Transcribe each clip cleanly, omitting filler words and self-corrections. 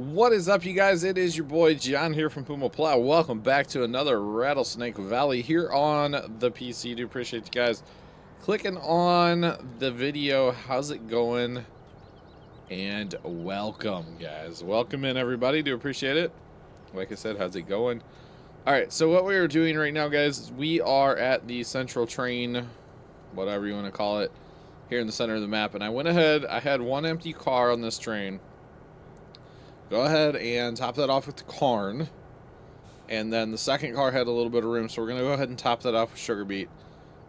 What is up, you guys? It is your boy John here from PumaPlow. Welcome back to another Rattlesnake Valley here on the PC. Do appreciate you guys clicking on the video. How's it going? And welcome, guys. Welcome in, everybody. Do appreciate it. Like I said, how's it going? All right, so what we are doing right now, guys, is we are at the central train, whatever you want to call it, here in the center of the map. And I went ahead, I had one empty car on this train. Go ahead and top that off with the corn. And then the second car had a little bit of room, so we're going to go ahead and top that off with sugar beet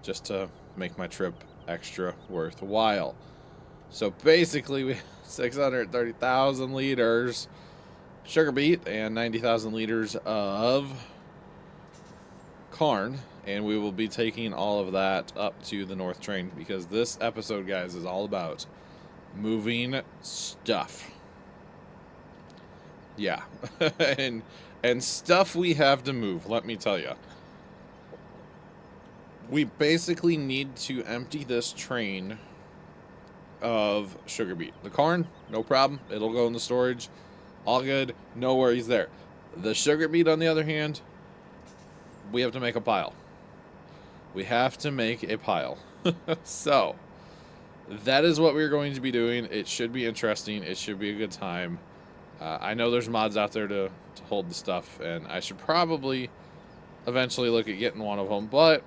just to make my trip extra worthwhile. So basically, we have 630,000 liters sugar beet and 90,000 liters of corn. And we will be taking all of that up to the north train because this episode, guys, is all about moving stuff. Yeah, and stuff we have to move, let me tell you. We basically need to empty this train of sugar beet. The corn, no problem. It'll go in the storage. All good. No worries there. The sugar beet, on the other hand, we have to make a pile. We have to make a pile. So, that is what we're going to be doing. It should be interesting. It should be a good time. I know there's mods out there to hold the stuff, and I should probably eventually look at getting one of them, but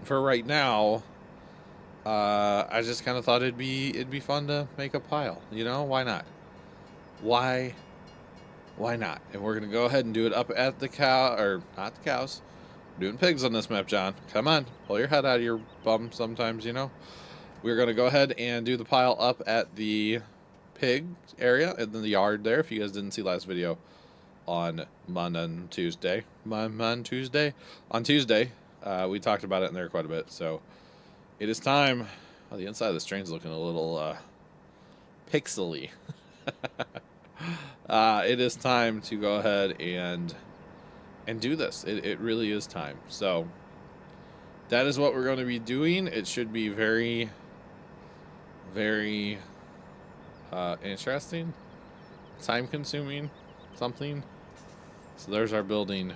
for right now, I just kind of thought it'd be fun to make a pile, you know? Why not? Why not? And we're gonna go ahead and do it up at the cow, or not the cows. We're doing pigs on this map, John. Come on, pull your head out of your bum sometimes, you know? We're gonna go ahead and do the pile up at the pig area and then the yard there. If you guys didn't see last video on Tuesday, we talked about it in there quite a bit. So it is time. Oh, the inside of this train's looking a little pixely. It is time to go ahead and do this. It really is time. So that is what we're going to be doing. It should be very interesting, time-consuming, something. So there's our building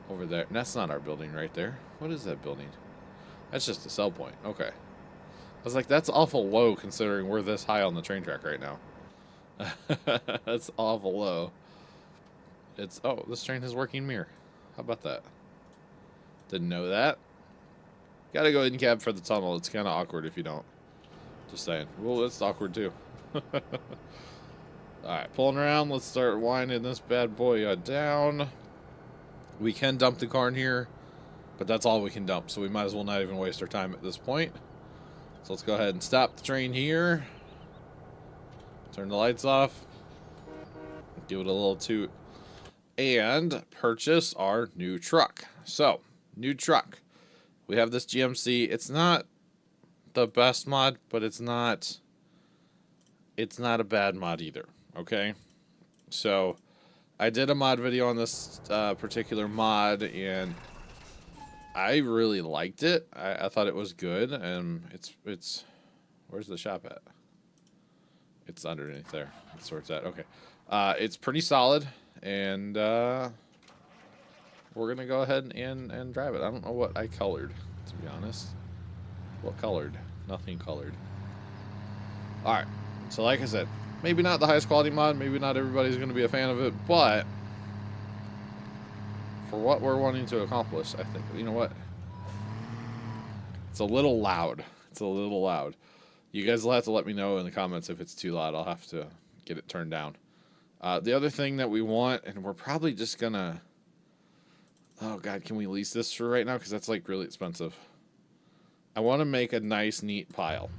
over there. And that's not our building right there. What is that building? That's just a sell point. Okay. I was like, that's awful low considering we're this high on the train track right now. That's awful low. It's, oh, this train has working mirror. How about that? Didn't know that. Gotta go in cab for the tunnel. It's kind of awkward if you don't. Just saying. Well, it's awkward too. Alright, pulling around. Let's start winding this bad boy down. We can dump the corn here, but that's all we can dump, so we might as well not even waste our time at this point. So let's go ahead and stop the train here. Turn the lights off. Give it a little toot. And purchase our new truck. So, new truck. We have this GMC. It's not the best mod, but it's not a bad mod either. Okay, so I did a mod video on this particular mod, and I really liked it. I thought it was good, and it's where's the shop at? It's underneath there. That's where it's at. Okay, it's pretty solid, and we're gonna go ahead and drive it. I don't know what I colored, to be honest. What colored? Nothing colored. Alright, so like I said, maybe not the highest quality mod, maybe not everybody's going to be a fan of it, but for what we're wanting to accomplish, I think, you know what? It's a little loud. It's a little loud. You guys will have to let me know in the comments if it's too loud. I'll have to get it turned down. The other thing that we want, and we're probably just going to... Oh, God, can we lease this for right now? Because that's, like, really expensive. I want to make a nice, neat pile.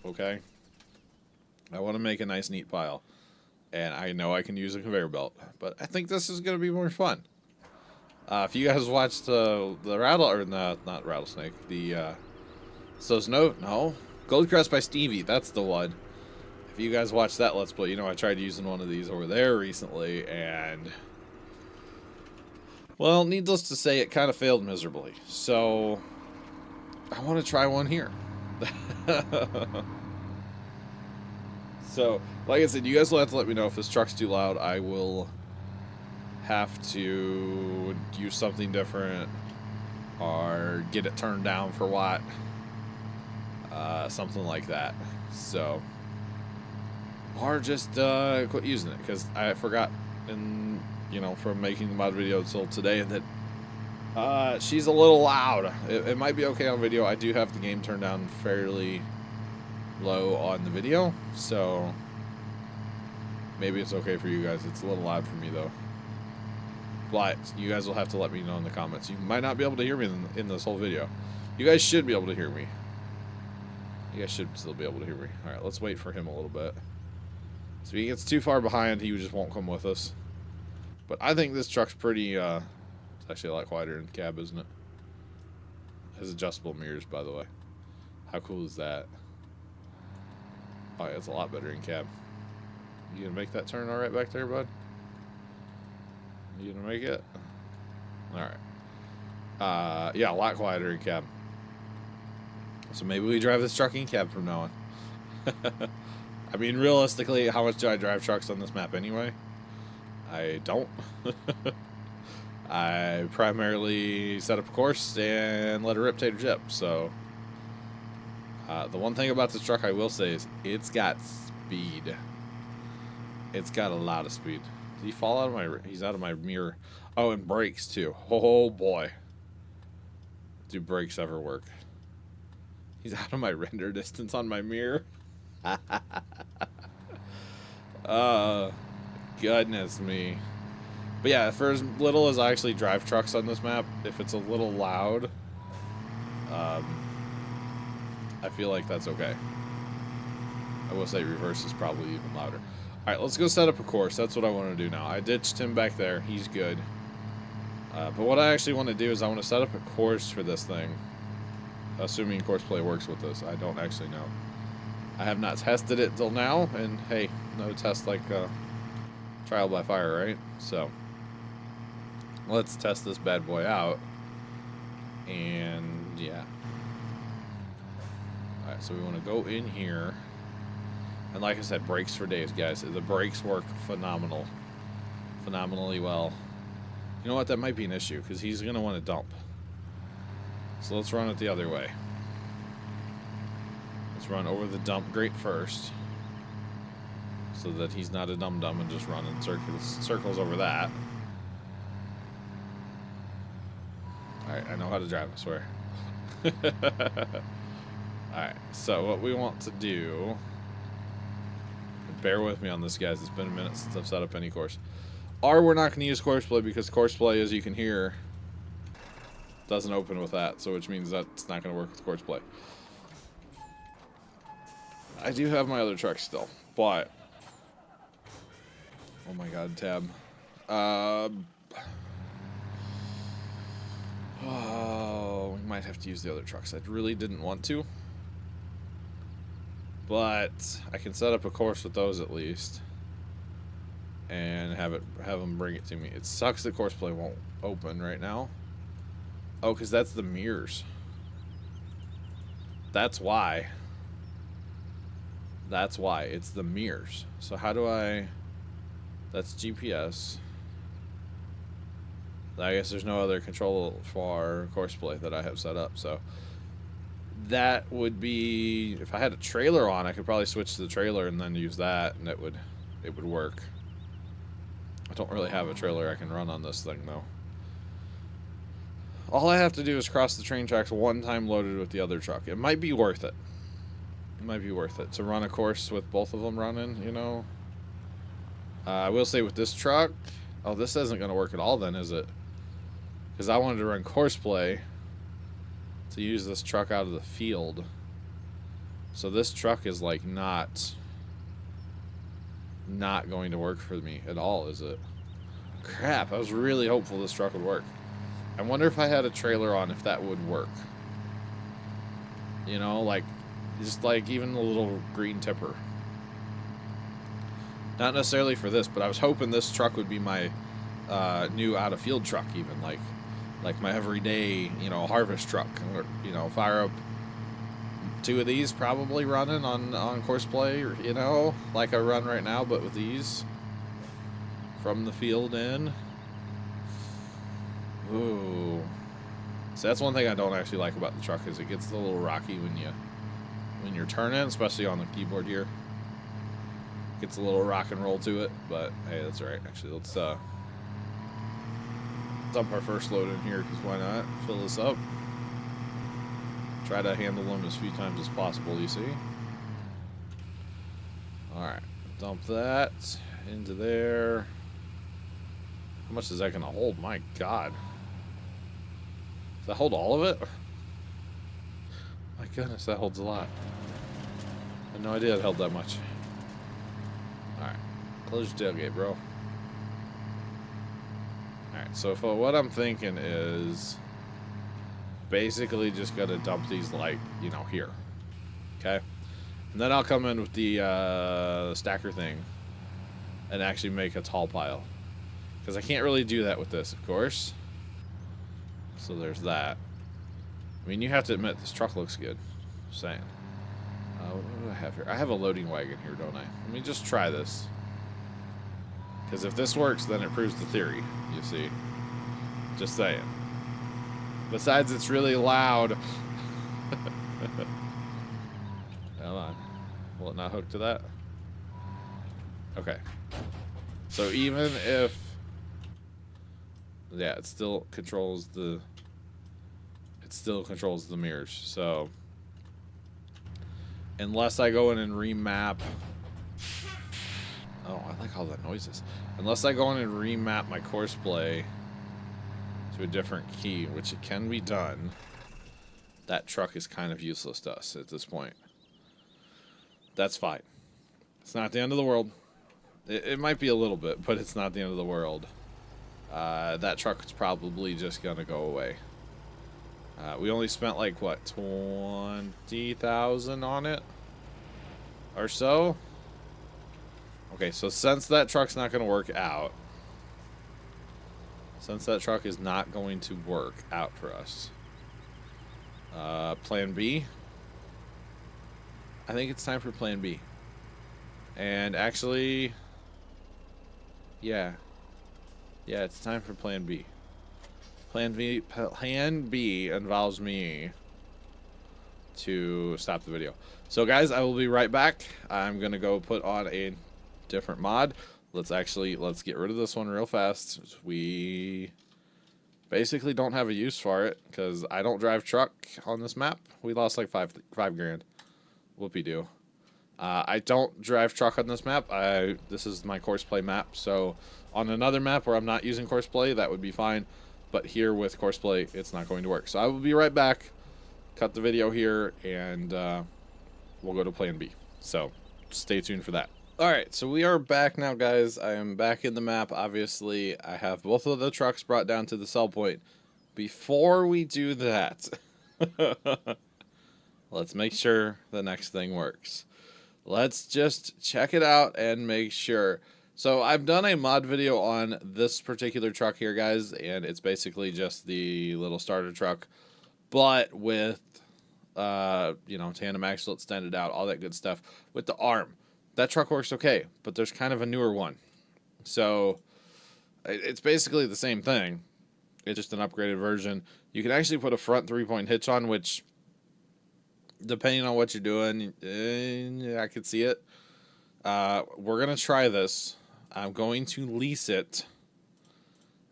Okay? I want to make a nice, neat pile. And I know I can use a conveyor belt. But I think this is going to be more fun. If you guys watched the not Rattlesnake, the Goldcrest by Stevie, that's the one. If you guys watched that Let's Play, you know I tried using one of these over there recently, and well, needless to say, it kind of failed miserably. So I want to try one here. So, like I said, you guys will have to let me know if this truck's too loud. I will have to use something different or get it turned down for what, something like that. So, or just quit using it, because I forgot, and from making the mod video until today, that she's a little loud. It might be okay on video. I do have the game turned down fairly low on the video, so maybe it's okay for you guys. It's a little loud for me though. But you guys will have to let me know in the comments. You might not be able to hear me in this whole video. You guys should be able to hear me. You guys should still be able to hear me. Alright, let's wait for him a little bit. So if he gets too far behind, he just won't come with us. But I think this truck's pretty, it's actually a lot quieter in the cab, isn't it? It has adjustable mirrors, by the way. How cool is that? Oh yeah, it's a lot better in cab. You gonna make that turn alright back there, bud? You gonna make it? Alright. Yeah, a lot quieter in cab. So maybe we drive this truck in cab from now on. I mean, realistically, how much do I drive trucks on this map anyway? I don't. I primarily set up a course and let it rip tater chip, so... the one thing about this truck I will say is it's got speed. It's got a lot of speed. Did he fall out of my... He's out of my mirror. Oh, and brakes, too. Oh, boy. Do brakes ever work? He's out of my render distance on my mirror. Goodness me. But yeah, for as little as I actually drive trucks on this map, if it's a little loud, I feel like that's okay. I will say reverse is probably even louder. Alright, let's go set up a course. That's what I want to do now. I ditched him back there. He's good. But what I actually want to do is I want to set up a course for this thing. Assuming course play works with this. I don't actually know. I have not tested it till now. And hey, no test like trial by fire, right? So, let's test this bad boy out. And yeah. Alright, so we want to go in here. And like I said, brakes for days, guys. The brakes work phenomenally well. You know what? That might be an issue, because he's going to want to dump. So let's run it the other way. Let's run over the dump grate first, so that he's not a dum-dum and just running circles over that. Alright, I know how to drive, I swear. Alright, so what we want to do... Bear with me on this, guys. It's been a minute since I've set up any course. Or we're not going to use course play, because course play, as you can hear, doesn't open with that, so which means that's not going to work with course play. I do have my other truck still, but... Oh my god, tab. Oh, we might have to use the other trucks. I really didn't want to. But I can set up a course with those at least, and have them bring it to me. It sucks that course play won't open right now. Oh, because that's the mirrors. That's why. That's why. It's the mirrors. So how do I... That's GPS. I guess there's no other control for course play that I have set up, so... That would be... If I had a trailer on, I could probably switch to the trailer and then use that, and it would work. I don't really have a trailer I can run on this thing, though. All I have to do is cross the train tracks one time loaded with the other truck. It might be worth it. It might be worth it to run a course with both of them running, you know. I will say with this truck... Oh, this isn't going to work at all then, is it? Because I wanted to run course play to use this truck out of the field. So this truck is like not going to work for me at all, is it? Crap, I was really hopeful this truck would work. I wonder if I had a trailer on, if that would work. You know, like, just like even a little green tipper. Not necessarily for this, but I was hoping this truck would be my new out of field truck, even like my everyday, you know, harvest truck, or, you know, fire up 2 of these probably running on course play, or, you know, like I run right now, but with these from the field in. Ooh. So that's one thing I don't actually like about the truck, is it gets a little rocky when you're turning, especially on the keyboard here. Gets a little rock and roll to it, but hey, that's alright. Actually, let's dump our first load in here, because why not? Fill this up. Try to handle them as few times as possible, you see. Alright, dump that into there. How much is that going to hold? My God. Does that hold all of it? My goodness, that holds a lot. I had no idea it held that much. Alright, close your tailgate, bro. Alright, so for what I'm thinking is basically just gonna dump these, like, you know, here. Okay? And then I'll come in with the stacker thing and actually make a tall pile. Because I can't really do that with this, of course. So there's that. I mean, you have to admit, this truck looks good. Just saying. What do I have here? I have a loading wagon here, don't I? Let me just try this. Because if this works, then it proves the theory, you see. Just saying. Besides, it's really loud. Come on. Will it not hook to that? Okay. So even if... yeah, it still controls the... it still controls the mirrors, so... unless I go in and remap... oh, I like all the noises. Unless I go in and remap my course play to a different key, which it can be done, that truck is kind of useless to us at this point. That's fine. It's not the end of the world. It might be a little bit, but it's not the end of the world. That truck is probably just gonna go away. We only spent like what, 20,000 on it or so. Okay, so since that truck's not gonna work out, since that truck is not going to work out for us, plan B. I think it's time for plan B. And actually, yeah, it's time for plan B. Plan B involves me to stop the video. So guys, I will be right back. I'm gonna go put on a different mod. Let's get rid of this one real fast. We basically don't have a use for it because I don't drive truck on this map. We lost like five grand. Whoopie-doo. I don't drive truck on this map. This is my course play map. So on another map where I'm not using course play, that would be fine. But here with course play, it's not going to work. So I will be right back. Cut the video here, and we'll go to plan B. So stay tuned for that. Alright, so we are back now, guys. I am back in the map. Obviously, I have both of the trucks brought down to the sell point. Before we do that, let's make sure the next thing works. Let's just check it out and make sure. So I've done a mod video on this particular truck here, guys, and it's basically just the little starter truck, but with, you know, tandem axle extended out, all that good stuff with the arm. That truck works okay, but there's kind of a newer one. So it's basically the same thing. It's just an upgraded version. You can actually put a front 3-point hitch on, which, depending on what you're doing, I could see it. We're going to try this. I'm going to lease it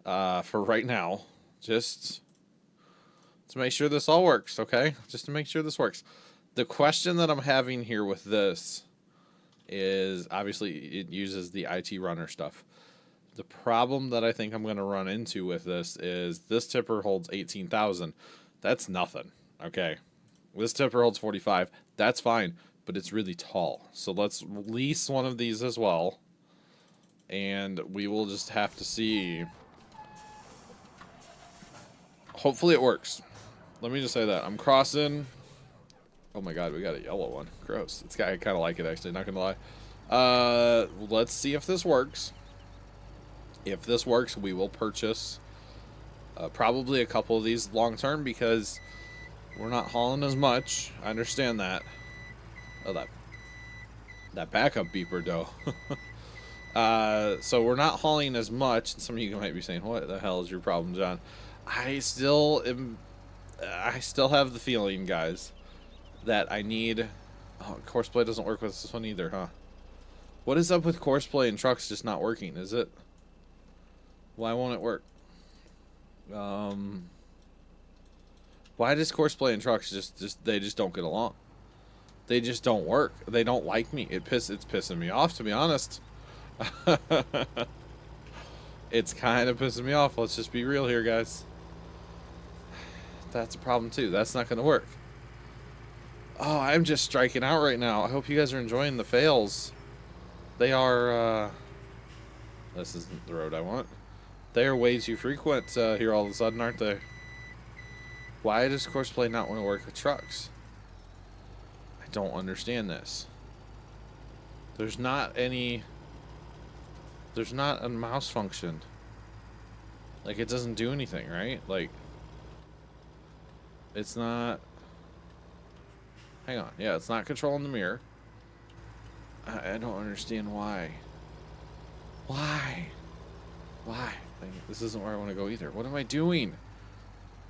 for right now, just to make sure this all works, okay? Just to make sure this works. The question that I'm having here with this is, obviously, it uses the IT runner stuff. The problem that I think I'm going to run into with this is this tipper holds 18,000. That's nothing, okay? This tipper holds 45. That's fine, but it's really tall. So let's lease one of these as well. And we will just have to see. Hopefully it works. Let me just say that. I'm crossing. Oh my god, we got a yellow one. Gross. I kind of like it, actually, not gonna lie. Let's see if this works. If this works, we will purchase probably a couple of these long term, because We're not hauling as much. I understand that. Oh, that backup beeper, though. So we're not hauling as much. And some of you might be saying, what the hell is your problem, John? I still have the feeling, guys, that I need... Oh, Courseplay doesn't work with this one either, huh? What is up with Courseplay and trucks just not working? Is it... Why won't it work? Why does Courseplay and trucks they just don't get along? They just don't work. They don't like me. It's pissing me off, to be honest. It's kind of pissing me off. Let's just be real here, guys. That's a problem too. That's not going to work. Oh, I'm just striking out right now. I hope you guys are enjoying the fails. They are, this isn't the road I want. They are way too frequent here all of a sudden, aren't they? Why does Courseplay not want to work with trucks? I don't understand this. There's not a mouse function. Like, it doesn't do anything, right? Like, it's not... Hang on. Yeah, it's not controlling the mirror. I don't understand why. Why? Why? Like, this isn't where I want to go either. What am I doing?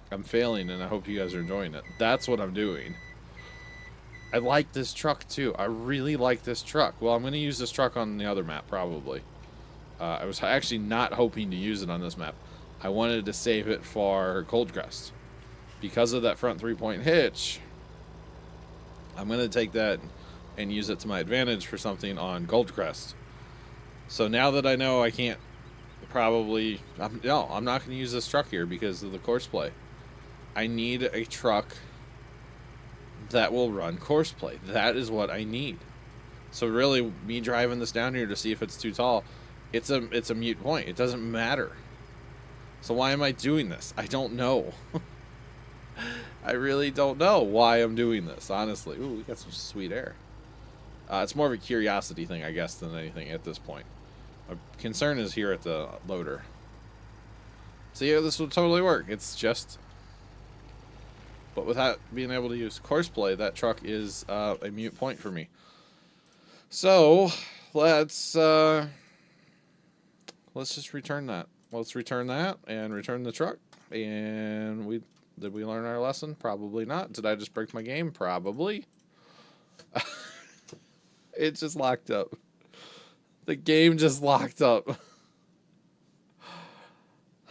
I'm failing, and I hope you guys are enjoying it. That's what I'm doing. I like this truck, too. I really like this truck. Well, I'm going to use this truck on the other map, probably. I was actually not hoping to use it on this map. I wanted to save it for Coldcrest. Because of that front 3-point hitch, I'm going to take that and use it to my advantage for something on Goldcrest. So now that I know I can't probably... No, I'm not going to use this truck here because of the Courseplay. I need a truck that will run Courseplay. That is what I need. So really, me driving this down here to see if it's too tall, it's a mute point. It doesn't matter. So why am I doing this? I don't know. I really don't know why I'm doing this, honestly. Ooh, we got some sweet air. It's more of a curiosity thing, I guess, than anything at this point. My concern is here at the loader. So yeah, this will totally work. It's just... But without being able to use Courseplay, that truck is a mute point for me. So, let's just return that. Let's return that and return the truck. And did we learn our lesson? Probably not. Did I just break my game? Probably. It just locked up. The game just locked up.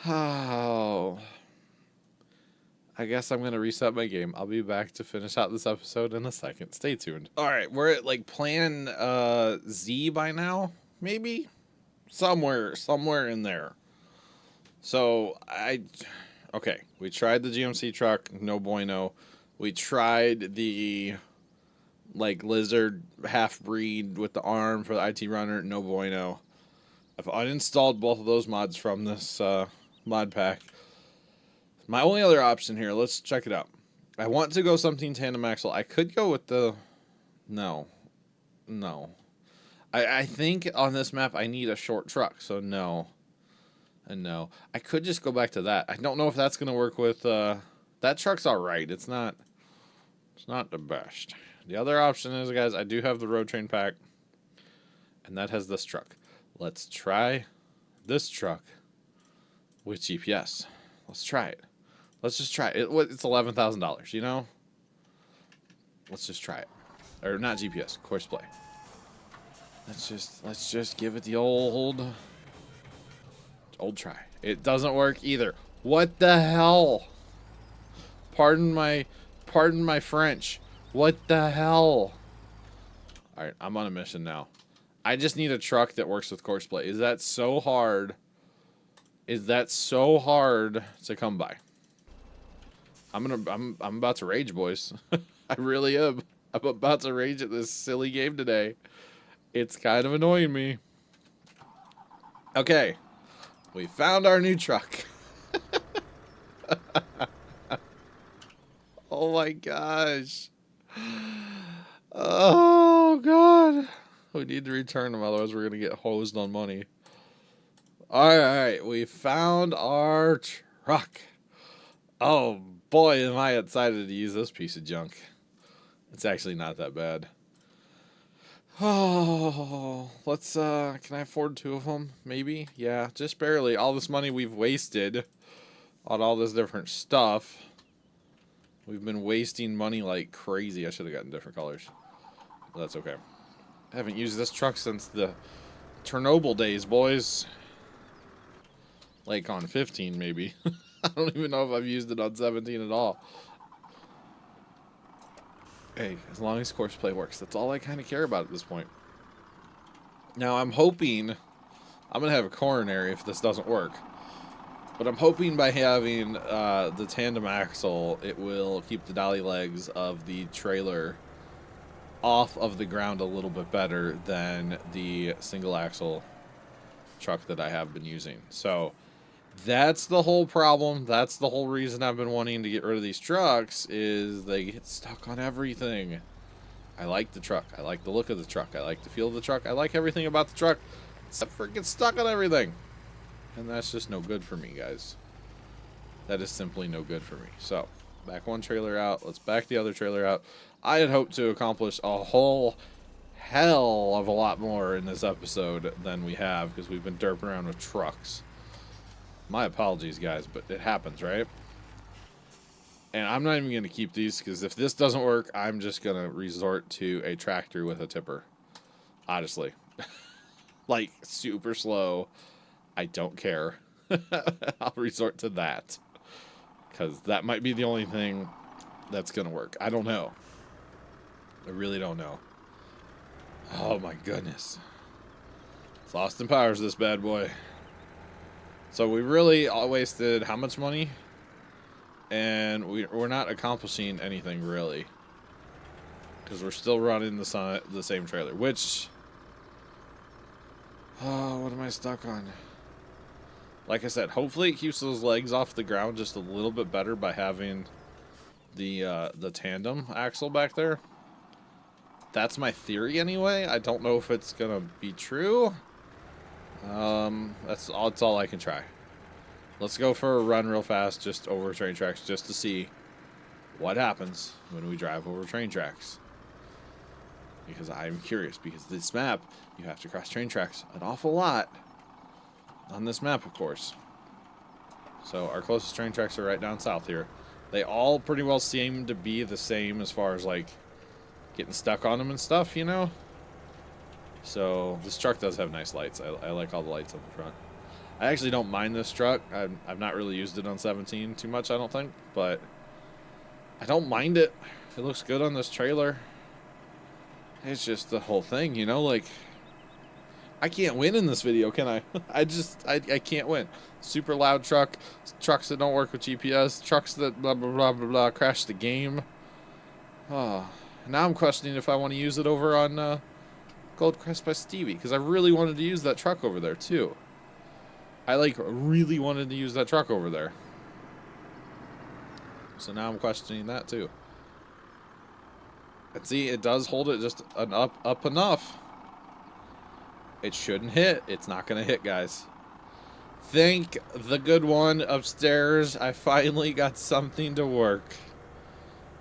Oh. I guess I'm going to reset my game. I'll be back to finish out this episode in a second. Stay tuned. Alright, we're at like plan Z by now. Maybe? Somewhere in there. So, okay, we tried the GMC truck, no bueno. We tried the, like, lizard half-breed with the arm for the IT runner, no bueno. I've uninstalled both of those mods from this mod pack. My only other option here, let's check it out. I want to go something tandem axle. I could go with the... No. I think on this map I need a short truck, so no. And no. I could just go back to that. I don't know if that's going to work with... that truck's alright. It's not the best. The other option is, guys, I do have the road train pack. And that has this truck. Let's try this truck with GPS. Let's try it. Let's just try it. It's $11,000, you know? Let's just try it. Or not GPS, Courseplay. Let's just give it the old try. It doesn't work either. What the hell? Pardon my French. What the hell? Alright, I'm on a mission now. I just need a truck that works with Courseplay. Is that so hard? Is that so hard to come by? I'm about to rage, boys. I really am. I'm about to rage at this silly game today. It's kind of annoying me. Okay. We found our new truck. Oh my gosh. Oh god. We need to return them, otherwise we're going to get hosed on money. Alright, we found our truck. Oh boy, am I excited to use this piece of junk. It's actually not that bad. Oh, let's, can I afford 2 of them? Maybe? Yeah, just barely. All this money we've wasted on all this different stuff. We've been wasting money like crazy. I should have gotten different colors. But that's okay. I haven't used this truck since the Chernobyl days, boys. Like on 15, maybe. I don't even know if I've used it on 17 at all. Hey, as long as course play works, that's all I kind of care about at this point. Now, I'm hoping I'm going to have a coronary if this doesn't work. But I'm hoping by having the tandem axle, it will keep the dolly legs of the trailer off of the ground a little bit better than the single axle truck that I have been using. So that's the whole problem. That's the whole reason I've been wanting to get rid of these trucks, is they get stuck on everything. I like the truck. I like the look of the truck. I like the feel of the truck. I like everything about the truck, except for it gets stuck on everything. And that's just no good for me, guys. That is simply no good for me. So, back one trailer out. Let's back the other trailer out. I had hoped to accomplish a whole hell of a lot more in this episode than we have, because we've been derping around with trucks. My apologies, guys, but it happens, right? And I'm not even going to keep these, because if this doesn't work, I'm just going to resort to a tractor with a tipper. Honestly. Like, super slow. I don't care. I'll resort to that. Because that might be the only thing that's going to work. I don't know. I really don't know. Oh my goodness. It's Austin Powers, this bad boy. So we really wasted how much money? And we're not accomplishing anything really. Because we're still running the same trailer. Which... oh, what am I stuck on? Like I said, hopefully it keeps those legs off the ground just a little bit better by having the tandem axle back there. That's my theory anyway. I don't know if it's gonna be true. That's all I can try. Let's go for a run real fast, just over train tracks, just to see what happens when we drive over train tracks. Because I'm curious, because this map, you have to cross train tracks an awful lot. On this map, of course. So our closest train tracks are right down south here. They all pretty well seem to be the same as far as like getting stuck on them and stuff, you know? So this truck does have nice lights. I like all the lights up the front. I actually don't mind this truck. I've not really used it on 17 too much, I don't think. But I don't mind it. It looks good on this trailer. It's just the whole thing, you know? Like... I can't win in this video, can I? I can't win. Super loud truck, trucks that don't work with GPS, trucks that blah, blah, blah, blah, blah, crash the game. Oh, now I'm questioning if I want to use it over on Gold Crest by Stevie, because I really wanted to use that truck over there, too. I, like, really wanted to use that truck over there. So now I'm questioning that, too. And see, it does hold it just up enough. It shouldn't hit. It's not going to hit, guys. Thank the good one upstairs. I finally got something to work.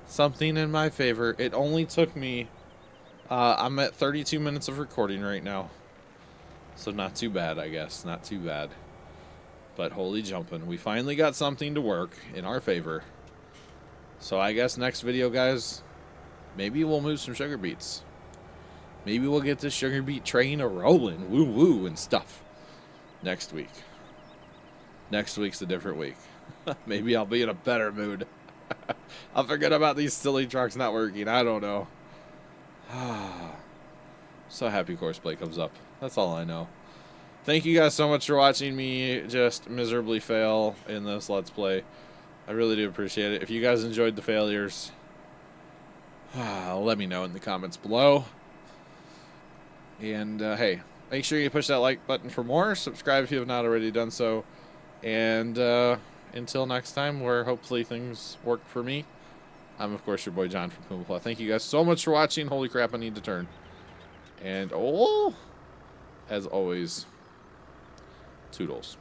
Something in my favor. It only took me... I'm at 32 minutes of recording right now. So not too bad, I guess. Not too bad. But holy jumping. We finally got something to work in our favor. So I guess next video, guys, maybe we'll move some sugar beets. Maybe we'll get this sugar beet train a-rolling, woo-woo and stuff, next week. Next week's a different week. Maybe I'll be in a better mood. I'll forget about these silly trucks not working. I don't know. So happy courseplay comes up. That's all I know. Thank you guys so much for watching me just miserably fail in this Let's Play. I really do appreciate it. If you guys enjoyed the failures, let me know in the comments below. And, hey, make sure you push that like button for more. Subscribe if you have not already done so. And, until next time, where hopefully things work for me, I'm, of course, your boy John from PumaPlow. Thank you guys so much for watching. Holy crap, I need to turn. And, oh, as always, toodles.